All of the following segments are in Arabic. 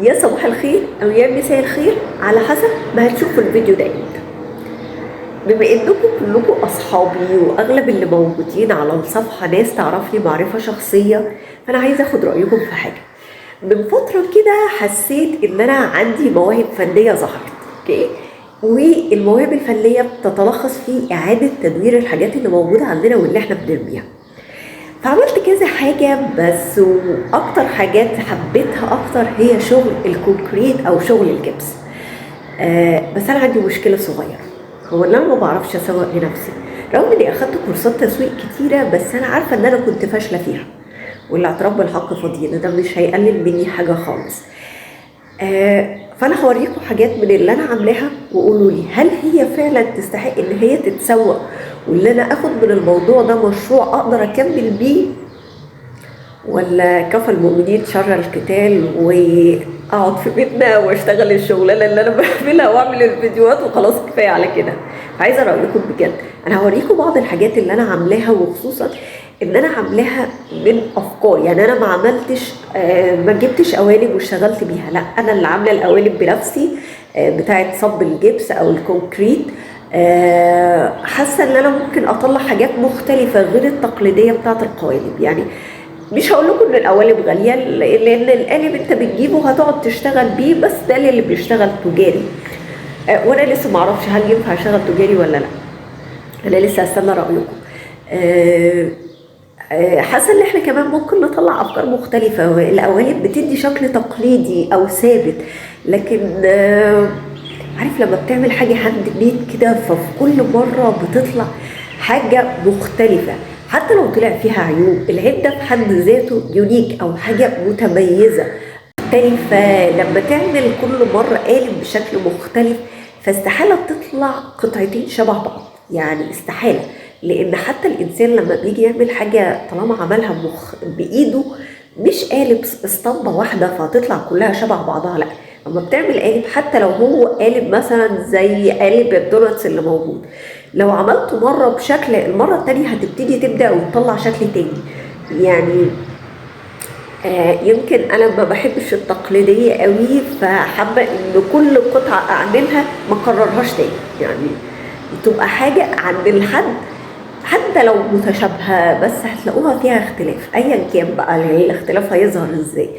يا صباح الخير او يا مساء الخير على حسب ما هتشوفوا الفيديو ده امتى. بما انكم كلكم اصحابي واغلب اللي موجودين على الصفحه ناس تعرفني معرفه شخصيه، فانا عايزه اخد رايكم في حاجه. من فتره كده حسيت ان انا عندي مواهب فنيه ظهرت، اوكي، والمواهب الفنيه بتتلخص في اعاده تدوير الحاجات اللي موجوده عندنا واللي احنا بنرميها. فعملت كذا حاجة، بس وأكتر حاجات حبيتها أكتر هي شغل الكونكريت أو شغل الجبس. بس أنا عندي مشكلة صغيرة، هو إن أنا ما بعرفش أسوق لنفسي، رغم إني أخدت كورسات تسويق كتيرة، بس أنا عارفة إن أنا كنت فاشلة فيها، والاعتراف بالحق فضيلة، ده مش هيقلل مني حاجة خالص. فأنا هوريكم حاجات من اللي أنا عاملاها وقولوا لي هل هي فعلا تستحق إن هي تتسوق، واللي أنا آخد من الموضوع ده مشروع أقدر أكمل بيه، ولا كفى المؤمنين شر القتال واقعد في بيتنا واشتغل الشغلانه اللي انا بعملها واعمل الفيديوهات وخلاص كفايه على كده. عايزه رايكم بجد. انا هوريكم بعض الحاجات اللي انا عاملاها، وخصوصا ان انا عاملاها من افكار، يعني انا ما عملتش ما جبتش قوالب واشتغلت بيها، لا انا اللي عامله القوالب بنفسي، بتاعه صب الجبس او الكونكريت. حاسه ان انا ممكن اطلع حاجات مختلفه غير التقليديه بتاعه القوالب. يعني مش هقول لكم ان القوالب غاليه، لان القالب انت بتجيبه هتقعد تشتغل بيه، بس ده اللي بيشتغل تجاري. وانا لسه ما اعرفش هل ينفع اشتغل تجاري ولا لا، انا لسه هستنى رايكم. حاسه ان احنا كمان ممكن نطلع افكار مختلفه. القوالب بتدي شكل تقليدي او ثابت، لكن عارف لما بتعمل حاجه هاند ميد كده، ففي كل مره بتطلع حاجه مختلفه، حتى لو طلع فيها عيوب، العيب ده في حد ذاته يونيك او حاجه متميزه مختلفه. لما تعمل كل مره قالب بشكل مختلف، فاستحاله تطلع قطعتين شبه بعض، يعني استحاله. لان حتى الانسان لما بيجي يعمل حاجه طالما عملها بايده، مش قالب اسطمبه واحده فتطلع كلها شبه بعضها، لا. لما بتعمل قالب، حتى لو هو قالب مثلا زي قالب الدوناتس اللي موجود، لو عملته مره بشكل، المره التانيه هتبتدي تبدا وتطلع شكل تاني. يعني يمكن انا ما بحبش التقليديه قوي، فحابه ان كل قطعه اعملها ما اكررهاش تاني، يعني تبقى حاجه عند الحد، حتى لو متشابهه بس هتلاقوها فيها اختلاف، ايا كان بقى الاختلاف هيظهر ازاي.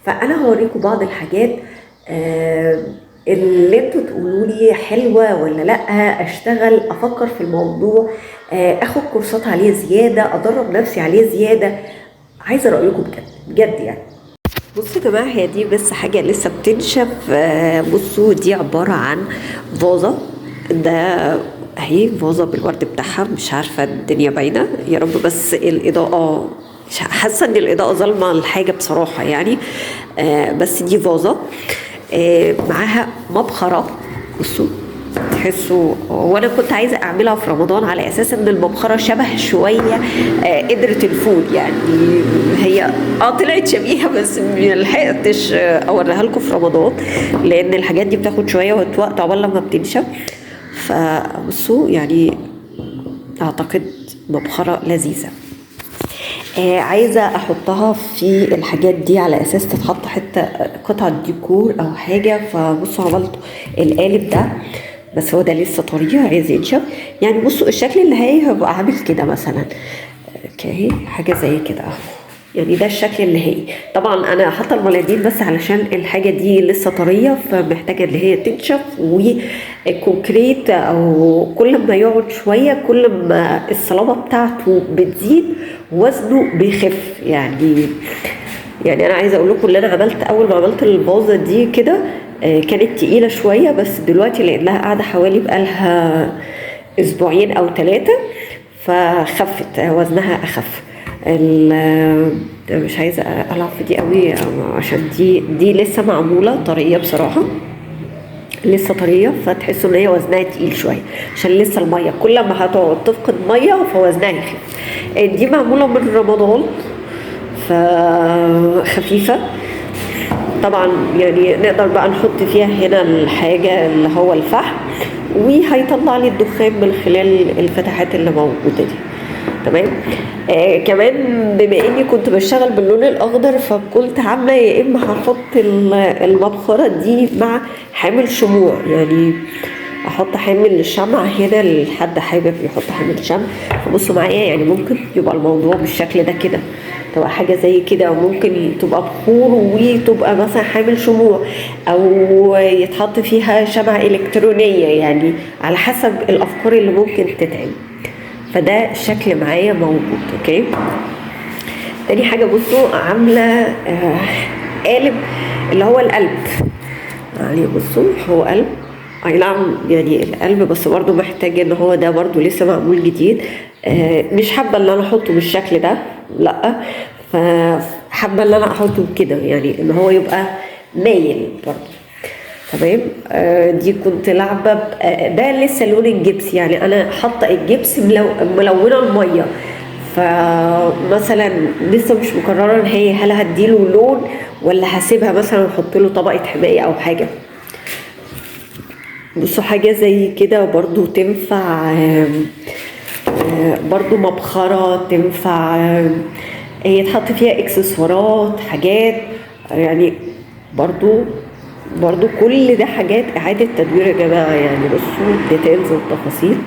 فانا هوريكم بعض الحاجات اللي انتوا تقولوا لي حلوه ولا لا، اشتغل افكر في الموضوع، اخد كورسات عليه زياده، ادرب نفسي عليه زياده. عايزه رايكم بجد بجد يعني. بصوا يا جماعه، هي دي بس حاجه لسه بتنشف. بصوا دي عباره عن فازه، ده اهي فازه بالورد بتاعها، مش عارفه الدنيا باينه يا رب، بس الاضاءه حاسه ان الاضاءه ظالمه الحاجه بصراحه يعني. بس دي فازه معاها مبخره. بصوا تحسوا، وانا كنت عايزه اعملها في رمضان على اساس ان المبخره شبه شويه قدره الفول، يعني هي طلعت شبيهه، بس ما لحقتش اوريها لكم في رمضان، لان الحاجات دي بتاخد شويه وقت عقبال لما بتنشف. فبصوا يعني اعتقد مبخره لذيذه. عايزه احطها في الحاجات دي على اساس تتحط حتى قطعه ديكور او حاجه. فبصوا عملت القالب ده، بس هو ده لسه طريه عايز ينشف. يعني بصوا الشكل اللي هيبقى عامل كده مثلا، اوكي، حاجه زي كده اهو. يعني ده الشكل اللي هي، طبعا انا حاطه المناديل بس علشان الحاجه دي لسه طريه، فمحتاجه ان هي تنشف. والكونكريت او كل ما يقعد شويه كل ما الصلابه بتاعته بتزيد، وزنه بيخف. يعني انا عايزه اقول لكم اللي انا عملت اول ما عملت الفازه دي كده كانت تقيله شويه، بس دلوقتي لانها قاعده حوالي بقالها اسبوعين او 3 فخفت، وزنها اخف. مش عايزه العب في دي قوي عشان دي لسه معموله طريه بصراحه، لسه طريه، فتحسوا ان هي وزنها تقيل شويه عشان لسه الميه كل ما هتقعد تفقد ميه فوزنها يخف. دي معموله من رمضان فخفيفه طبعا. يعني نقدر بقى نحط فيها هنا الحاجه اللي هو الفحم، وهيطلع لي الدخان من خلال الفتحات اللي موجوده دي. تمام. كمان بما اني كنت بشتغل باللون الاخضر، فكنت عامله يا اما هحط المبخره دي مع حامل شموع، يعني احط حامل الشمع هنا لحد حابب يحط حامل شمع. فبصوا معايا، يعني ممكن يبقى الموضوع بالشكل ده كده، تبقى حاجه زي كده، وممكن تبقى بخور وتبقى مثلا حامل شموع، او يتحط فيها شمعة الكترونيه، يعني على حسب الافكار اللي ممكن تتعمل. فده الشكل معايا موجود. اوكي. تاني حاجه بصوا، عامله قالب اللي هو القلب. يعني بصوا هو قلب، اي نعم يعني القلب، بس برضو محتاج ان هو ده برضو لسه معمول جديد. مش حابه ان انا احطه بالشكل ده، لا. فحابه ان انا احطه كده، يعني ان هو يبقى مايل برضو. تمام. دي كنت لعبه ده لسه لون الجبس، يعني انا حاطه الجبس ملونه الميه. فمثلا لسه مش مقرره ان هي هل هديله لون ولا هسيبها مثلا احط له طبقه حمايه او حاجه. بصوا حاجة زي كده برضو تنفع، برضو مبخرة تنفع، يتحط فيها اكسسوارات، حاجات يعني. برضو كل ده حاجات اعادة تدوير يا جماعة. يعني بصوا الديتيلز والتفاصيل،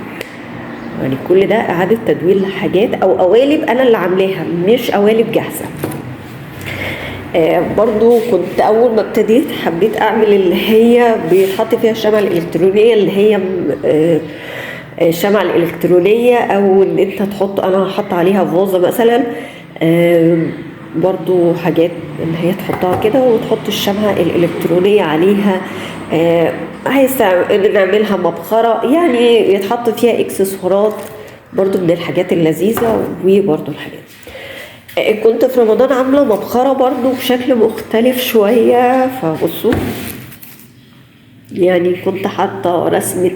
يعني كل ده اعادة تدوير لحاجات او قوالب انا اللي عاملاها، مش قوالب جاهزة. برضو كنت اول ما ابتديت حبيت اعمل اللي هي بيتحط فيها الشمعة الالكترونية، اللي هي الشمعة الالكترونية، او ان انت تحط، انا هحط عليها فازة مثلا. برضو حاجات ان هي تحطها كده وتحط الشمعة الالكترونية عليها. عايز نعملها مبخرة، يعني يتحط فيها اكسسوارات، برضو من الحاجات اللذيذة. وبرضو الحاجات كنت في رمضان عاملة مبخرة برضو بشكل مختلف شوية. فبصوا يعني كنت حاطة رسمة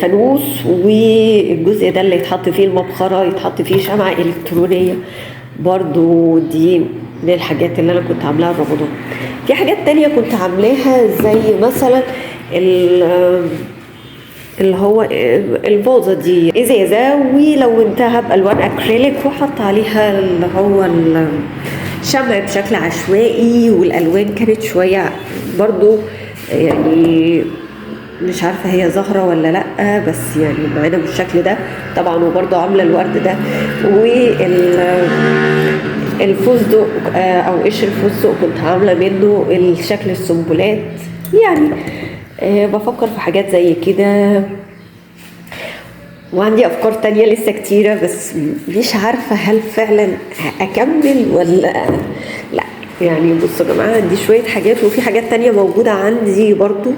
فانوس، والجزء ده اللي يتحط فيه المبخرة يتحط فيه شمعة إلكترونية. برضو دي من الحاجات اللي أنا كنت عاملاها في رمضان. في حاجات تانية كنت عاملاها زي مثلا اللي هو الفازة دي ازازة ولونتها بالوان اكريليك، وحط عليها اللي هو الشمع بشكل عشوائي، والالوان كانت شوية برضو يعني مش عارفة هي زهرة ولا لأ، بس يعني معانا بالشكل ده طبعا. وبرضو عاملة الورد ده الفستق او قشر الفستق كنت عاملة منه الشكل السنبلات. يعني بفكر في حاجات زي كده، وعندي افكار تانية لسه كتيرة، بس مش عارفة هل فعلا اكمل ولا لا. يعني بصوا يا جماعة، عندي شوية حاجات وفي حاجات تانية موجودة عندي برضو.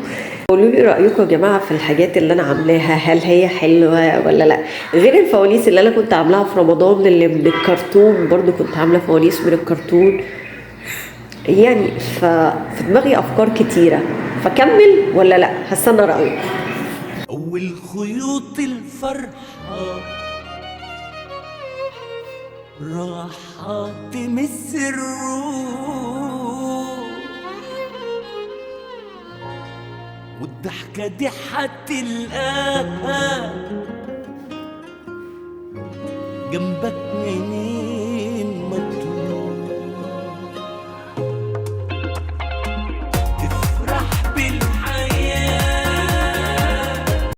قولوا لي رأيكم يا جماعة في الحاجات اللي انا عاملاها، هل هي حلوة ولا لا؟ غير الفوانيس اللي انا كنت عاملاها في رمضان اللي من الكرتون، برضو كنت عاملة فوانيس من الكرتون. يعني في دماغي افكار كتيرة، فكمل ولا لا؟ هستنى رأيك. أول خيوط الفرحة راحة تمس الروح، والضحكة دي هتلقاها جنبك منين